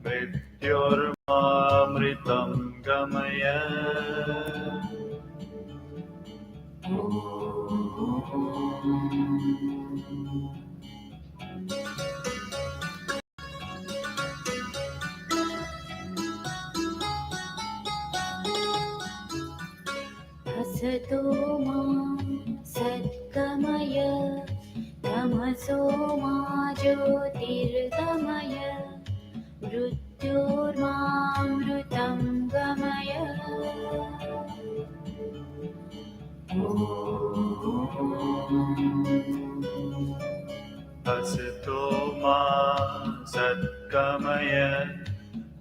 मृत्योर्मामृतं गमय असतो मा सद्गमय तमसो मा ज्योतिर्गमय मृत्योर्मामृतं गमय असतो मा सद्गमय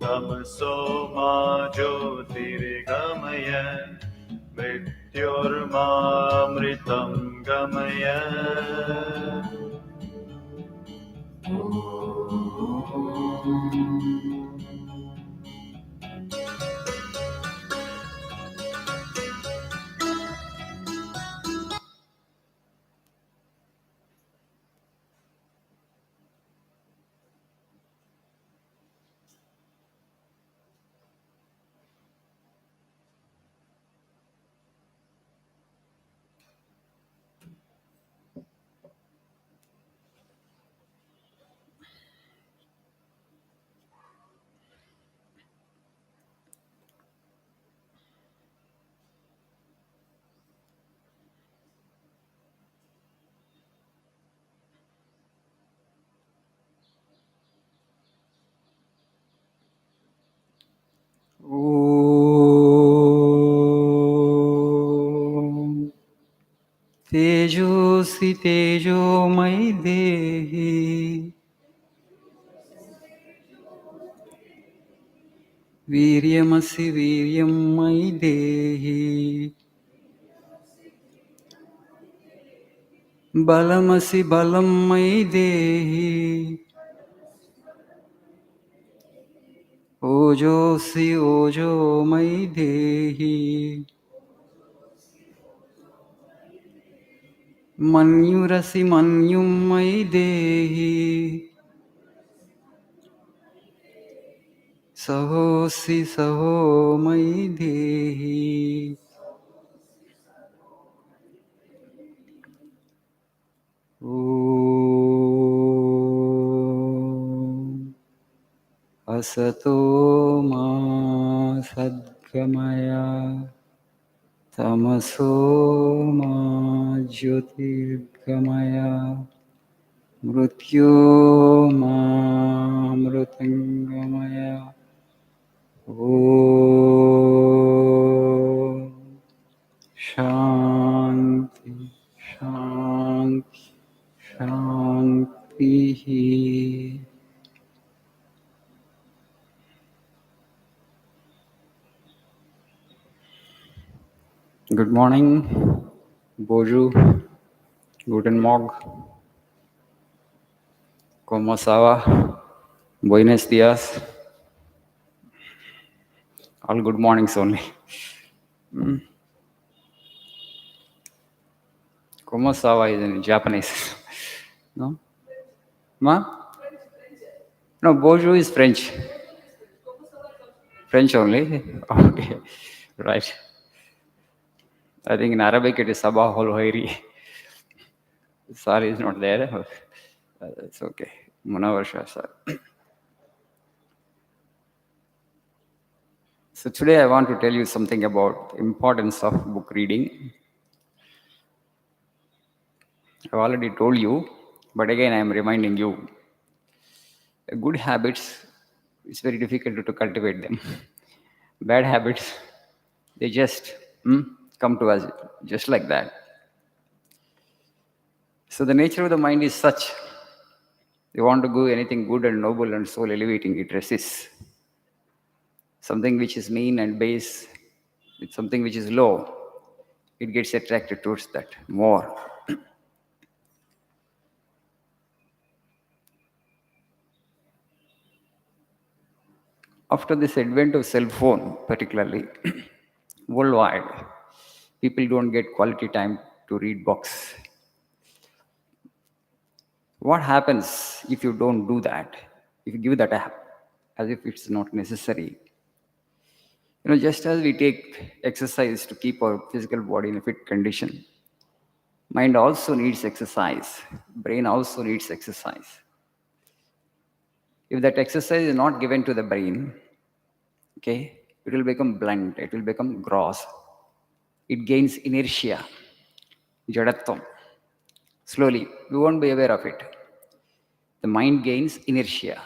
तमसो मा ज्योतिर्गमय मृत्योर्मामृतं गमय तेजोसि तेजोमयि देहि वीर्यमसि वीर्यं मयि देहि बलमसि बलं मयि देहि ओजोऽसि ओजो मयि देहि मन्युरसि मन्युं मयि देहि सहोऽसि सहो मयि देहि ॐ असतो मा सद्गमय तमसो मा ज्योतिर्गमय मृत्योर्मामृतङ्गमय ॐ शान्ति शान्ति शान्तिः. Good morning, bonjour, guten Morgen, ¿cómo estaba? Buenos días. All good mornings only. ¿Cómo estaba is in Japanese? No? Ma? No, bonjour is French. French only? Okay, right. I think in Arabic it is Sabah al Khairi. Sorry, is not there. It's okay. Munawar Shah, sir. So today I want to tell you something about the importance of book reading. I've already told you, but again I am reminding you. Good habits, it's very difficult to cultivate them. Bad habits, they just come to us just like that. So the nature of the mind is such. You want to do anything good and noble and soul elevating, it resists. Something which is mean and base, it's something which is low, it gets attracted towards that more. After this advent of cell phone, particularly worldwide, people don't get quality time to read books. What happens if you don't do that? If you give that up? as if it's not necessary. Just as we take exercise to keep our physical body in a fit condition, mind also needs exercise, brain also needs exercise. If that exercise is not given to the brain, okay, it will become blunt, it will become gross, it gains inertia, jadatvam. Slowly, we won't be aware of it. The mind gains inertia.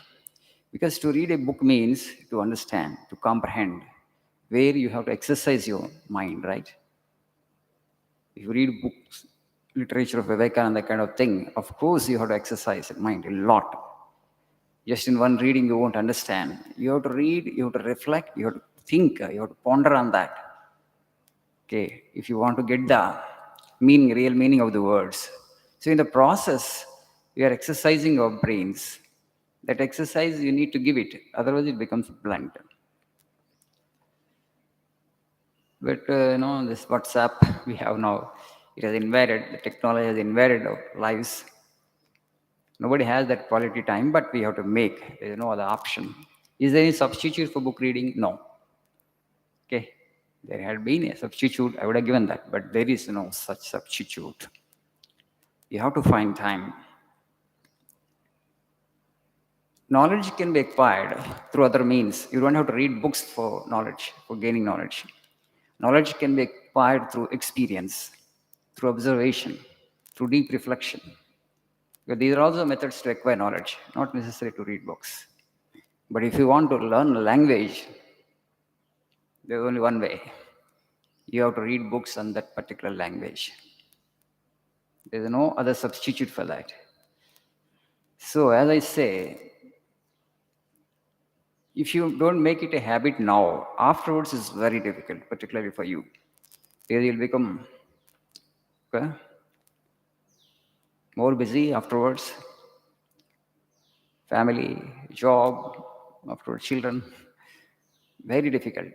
Because to read a book means to understand, to comprehend, where you have to exercise your mind, right? If you read books, literature of Vivekananda kind of thing, of course you have to exercise your mind a lot. Just in one reading, you won't understand. You have to read, you have to reflect, you have to think, you have to ponder on that. Okay, if you want to get the meaning, real meaning of the words. So in the process, we are exercising our brains. That exercise you need to give it, otherwise it becomes blunt. But this WhatsApp we have now, it has invaded, the technology has invaded our lives. Nobody has that quality time, but we have to make. There is no other option. Is there any substitute for book reading? No. Okay. There had been a substitute, I would have given that, but there is no such substitute. You have to find time. Knowledge can be acquired through other means. You don't have to read books for knowledge, for gaining knowledge. Knowledge can be acquired through experience, through observation, through deep reflection. Because these are also methods to acquire knowledge, not necessary to read books. But if you want to learn a language, there's only one way. You have to read books on that particular language. There's no other substitute for that. So, as I say, if you don't make it a habit now, afterwards it's very difficult, particularly for you. Because you'll become more busy afterwards. Family, job, afterwards children. Very difficult.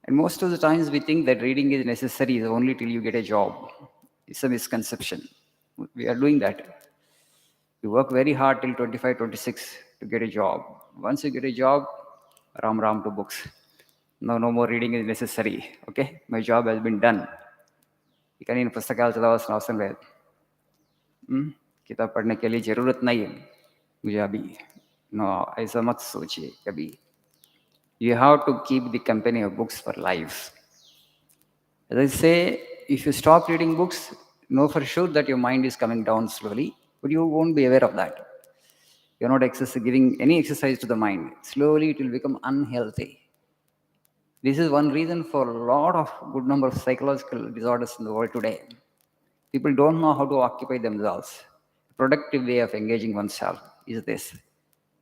And most of the times we think that reading is necessary only till you get a job. It's a misconception. We are doing that. You work very hard till 25, 26 to get a job. Once you get a job, ram ram to books. No more reading is necessary. Okay, my job has been done. इका నేను పుస్తకాలు చదవాల్సిన అవసరం లేదు किताब पढ़ने के लिए जरूरत नहीं है मुझे अभी नो ऐसा मत सोचिए कभी you have to keep the company of books for life. As I say, if you stop reading books, know for sure that your mind is coming down slowly, but you won't be aware of that. You're not giving any exercise to the mind. Slowly it will become unhealthy. This is one reason for a lot of good number of psychological disorders in the world today. People don't know how to occupy themselves. A productive way of engaging oneself is this.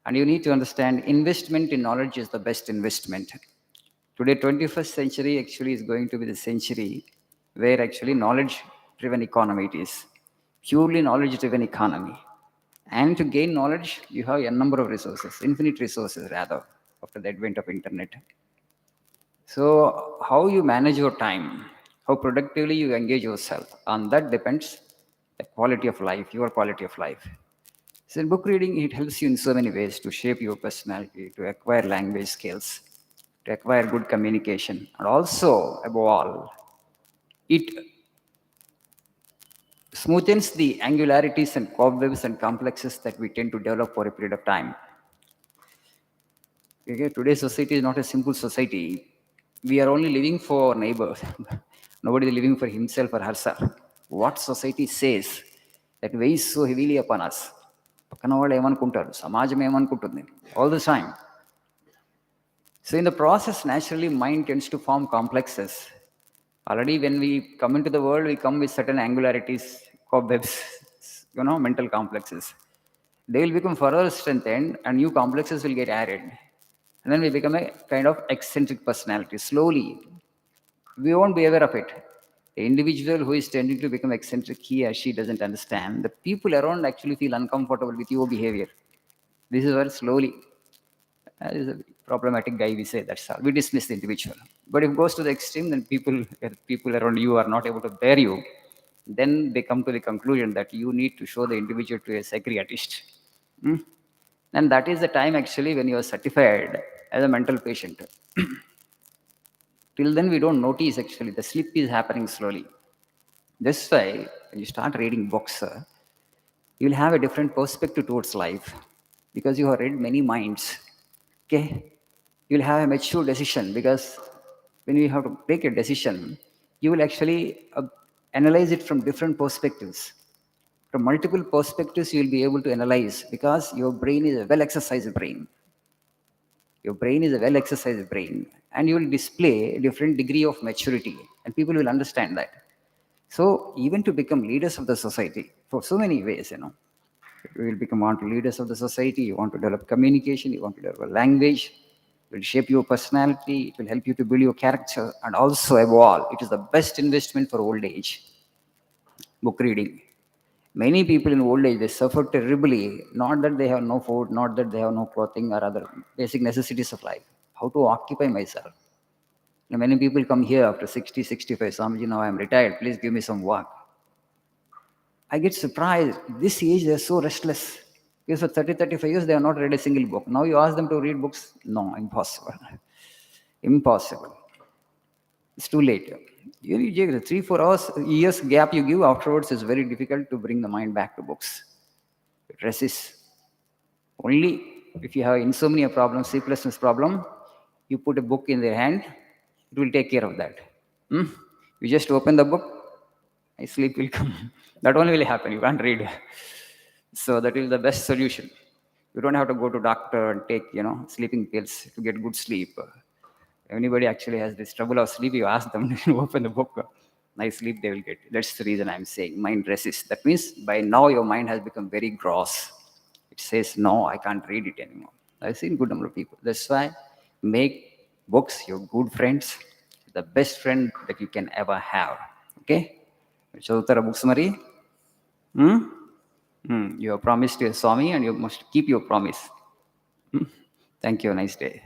And you need to understand investment in knowledge is the best investment. Today, 21st century actually is going to be the century where actually knowledge-driven economy it is. Purely knowledge-driven economy. And to gain knowledge, you have a number of resources, infinite resources rather, after the advent of internet. So how you manage your time, how productively you engage yourself, on that depends the quality of life, your quality of life. So in book reading, it helps you in so many ways to shape your personality, to acquire language skills, to acquire good communication, and also, above all, it smoothens the angularities and cobwebs and complexes that we tend to develop for a period of time. Okay, today's society is not a simple society. We are only living for neighbors. Nobody is living for himself or herself. What society says that weighs so heavily upon us. పక్కన వాళ్ళు ఏమనుకుంటారు, సమాజం ఏమనుకుంటుంది, all the time. So in the process, naturally, mind tends to form complexes. Already when we come into the world, we come with certain angularities, cobwebs, mental complexes. They will become further strengthened and new complexes will get added. And then we become a kind of eccentric personality. Slowly, we won't be aware of it. The individual who is tending to become eccentric, he or she doesn't understand. The people around actually feel uncomfortable with your behavior. This is where slowly, this is a problematic guy, we say, that's all. We dismiss the individual. But if it goes to the extreme, then people around you are not able to bear you. Then they come to the conclusion that you need to show the individual to a psychiatrist. And that is the time actually when you are certified as a mental patient. Till then, we don't notice actually the sleep is happening slowly. That's why when you start reading books, you will have a different perspective towards life because you have read many minds. Okay, you will have a mature decision because when you have to take a decision, you will actually analyze it from different perspectives. From multiple perspectives, you will be able to analyze because your brain is a well exercised brain. Your brain is a well exercised brain, and you will display a different degree of maturity, and people will understand that. So, even to become leaders of the society, for so many ways, you will become want to leaders of the society, you want to develop communication, you want to develop a language, it will shape your personality, it will help you to build your character, and also above all, it is the best investment for old age. Book reading. Many people in old age they suffer terribly, not that they have no food, not that they have no clothing or other basic necessities of life. How to occupy myself? Many people come here after 60, 65. Swamiji, now I'm retired. Please give me some work. I get surprised. This age, they're so restless. Because for 30, 35 years, they have not read a single book. Now you ask them to read books? No, impossible. Impossible. It's too late. You give the 3, 4 hours, years gap you give afterwards is very difficult to bring the mind back to books. It resists. Only if you have insomnia problem, sleeplessness problem, you put a book in their hand, it will take care of that. You just open the book, sleep will come. That only will happen. You can't read. So that is the best solution. You don't have to go to doctor and take, sleeping pills to get good sleep. If anybody actually has this trouble of sleep, you ask them to open the book. Nice sleep they will get. That's the reason I'm saying mind resists. That means by now your mind has become very gross. It says, no, I can't read it anymore. I've seen good number of people. That's why make books your good friends, the best friend that you can ever have. Okay? Chautara books Mari. You have promised your Swami and you must keep your promise. Thank you. Nice day.